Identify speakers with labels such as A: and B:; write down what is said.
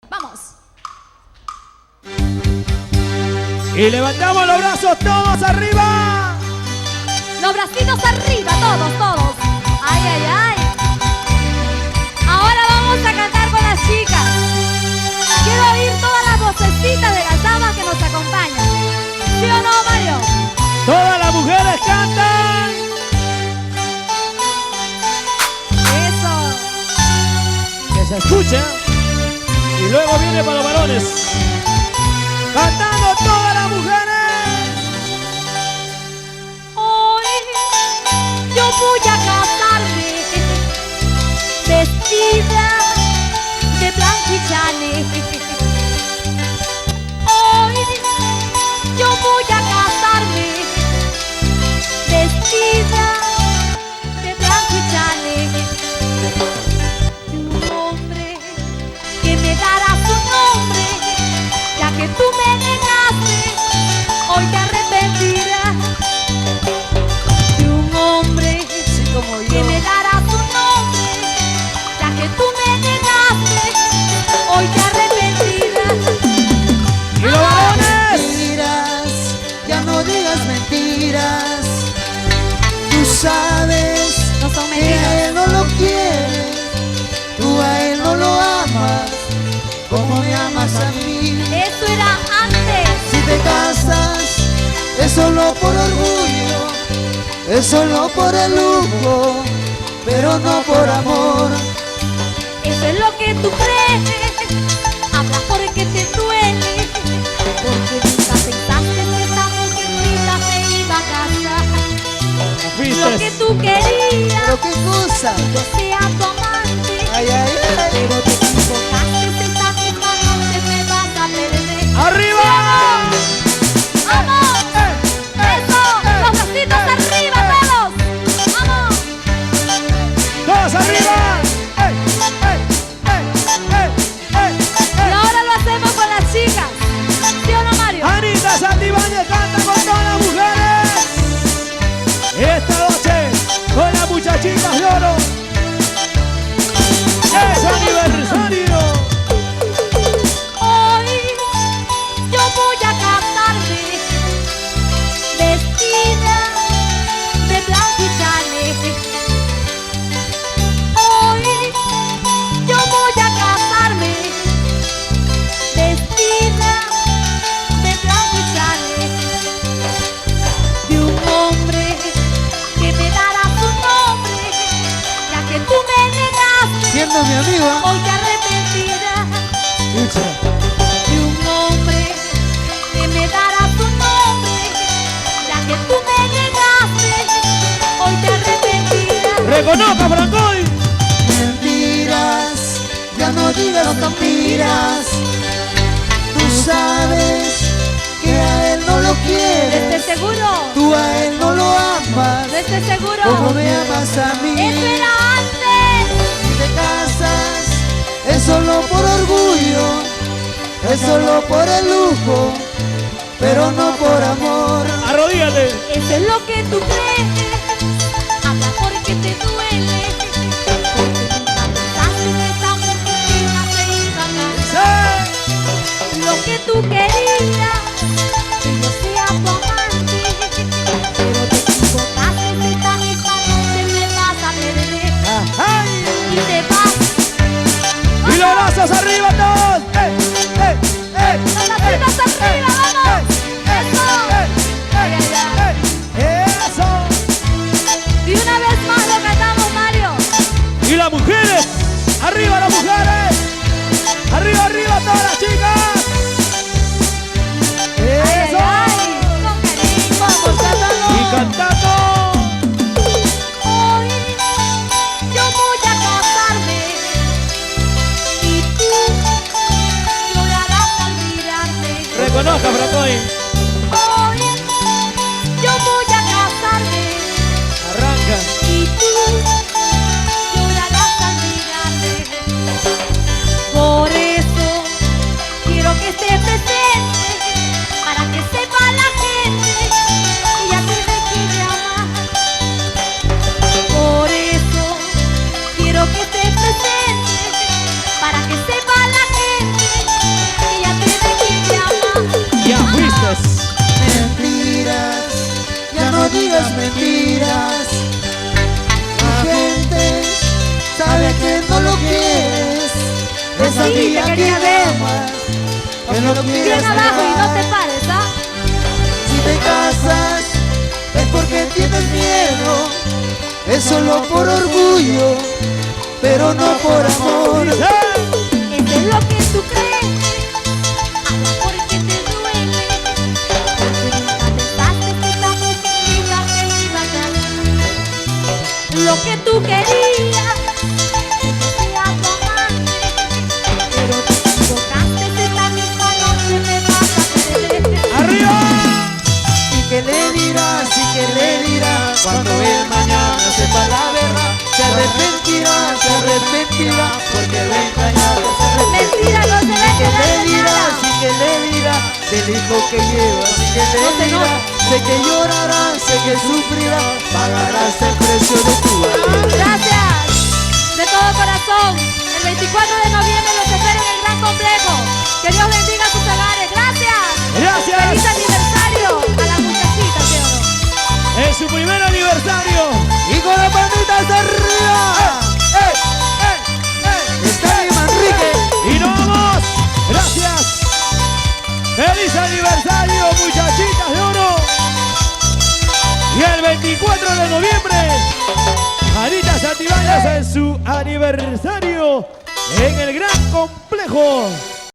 A: Vamos.
B: Y levantamos los brazos todos arriba.
A: Los bracitos arriba, todos, todos. Ay, ay, ay. Ahora vamos a cantar con las chicas. Quiero oír todas las vocecitas de las damas que nos acompañan. ¿Sí o no, Mario?
B: Todas las mujeres cantan.
A: Eso.
B: Que se escuche. Y luego viene para los varones. Cantando todas las mujeres.
A: Hoy yo voy a casarme vestida de blanco y chale. Hoy yo voy a casarme vestida de blanco y chale. De un hombre que me dará su nombre, ya que tú me negaste, hoy te arrepentirás. De un hombre que me dará su nombre, ya que tú me negaste, hoy te arrepentirás.
B: ¡Y los varones!
C: Mentiras, ya no digas mentiras. Tú sabes
A: No son
C: que
A: mentiras.
C: a él no lo quieres, tú a él no lo amas, como me amas a mí.
A: Eso era antes.
C: Si te casas, es solo por orgullo, es solo por el lujo, pero no por amor.
A: Eso es lo que tú crees. Habla porque te duele. Porque nunca pensaste que esta mujercita se iba a casar. Lo que tú querías,
C: Pero qué cosa,
A: yo sea tu amante.
C: ay, ay, ay.
A: Pero te equivocaste, esta misma noche me vas a perder.
B: ¡Arriba!
A: ¡Vamos! ¡Eso! ¡Los bracitos arriba todos! ¡Vamos!
B: ¡Todos arriba! ¡Ey! ¡Ey! ¡Ey! ¡Ey!
A: Y ahora lo hacemos con las chicas. ¿Sí o no, Mario?
B: Anita Santibáñez canta con todas las mujeres. Esta noche con las muchachitas de oro. ¡Es aniversario!
A: Hoy yo voy a casarme vestida de blanco y chale. Hoy yo voy a casarme vestida de blanco y chale. De un hombre que me dará su nombre, ya que tú me negaste,
C: Siendo mi amiga,
A: hoy te arrepentirás.
C: escucha.
A: De un hombre que me dará tu nombre, ya que tú me negaste, hoy te arrepentirás.
B: ¡Reconozca, Francoy!
C: Mentiras, ya no digas mentiras. Tú sabes que a él no lo
A: ¿No
C: quieres,
A: estés seguro?
C: tú a él no lo amas,
A: ¿No estés seguro?
C: como me amas a mí.
A: ¡Eso era antes!
C: Si te casas, es solo por orgullo, es solo por el lujo, pero no por amor.
B: ¡Arrodíllate!
A: Eso es lo que tú crees. Habla porque te duele. Porque nunca pensaste que esta mujercita se iba a casar.
B: ¡Sí!
A: Lo que tú querías, que yo sea tu amante. Pero te equivocaste, esta misma noche me vas a perder.
B: ¡Ay!
A: Y te vas.
B: ¡Y los brazos arriba todos! ¡Ey! ¡Ey! ¡Ey!
A: Los bracitos arriba, vamos. Eso. Ay, ay, ay.
B: ¡Eso!
A: Y una vez más lo cantamos, Mario.
B: ¡Y las mujeres! ¡Arriba las mujeres! ¡Arriba, arriba todas las chicas!
A: Ay, ay,
B: ¡Eso!
A: ay. Con cariño.
C: Vamos cantando.
B: ¡Y cantando!
A: Hoy yo voy a casarme y tú llorarás al mirarme.
B: ¡Reconozca, Francoy!
A: Hoy yo voy a casarme
B: ¡Arranca!
A: y tú llorarás al mirarme. Por eso quiero que estés presente, para que sepa la gente que a ti me quiere amar. Por eso quiero que estés presente, para que sepa la gente te quería ver.
C: amas, que no
A: Bien
C: quieres
A: abajo y no te
C: dejar.
A: pares, ¿ah?
C: Si te casas es porque tienes miedo, es solo por orgullo, pero no por amor.
A: Eso es lo que tú crees, porque te duele, porque nunca pensaste que esta muchachita te iba a dar lo que tú querías, que sea tu amante, pero te equivocaste, esta misma noche me vas a perder.
B: ¡Arriba!
C: Y que le dirás, cuando él mañana sepa la verdad, se arrepentirá, porque lo engañaste, se
A: Mentira, no se le
C: que
A: queda
C: le
A: de
C: dirás,
A: nada.
C: y que le dirás del hijo que llevas, y que le
A: No se
C: dirás,
A: nota.
C: sé que llorarás, sé que sufrirás, pagarás el precio de tu alma.
A: Gracias, de todo corazón. El 24 de noviembre los espero en el Gran Complejo. Que Dios bendiga sus hogares. Gracias.
B: Gracias.
A: Feliz aniversario a la muchachita, ¿sí o no?
B: En su primer aniversario.
C: Y con las manitas arriba. Está mi Manrique.
B: Y nos vamos. Gracias. ¡Feliz aniversario, muchachitas de oro! Y el 24 de noviembre, Anita Santibáñez en su aniversario en el Gran Complejo.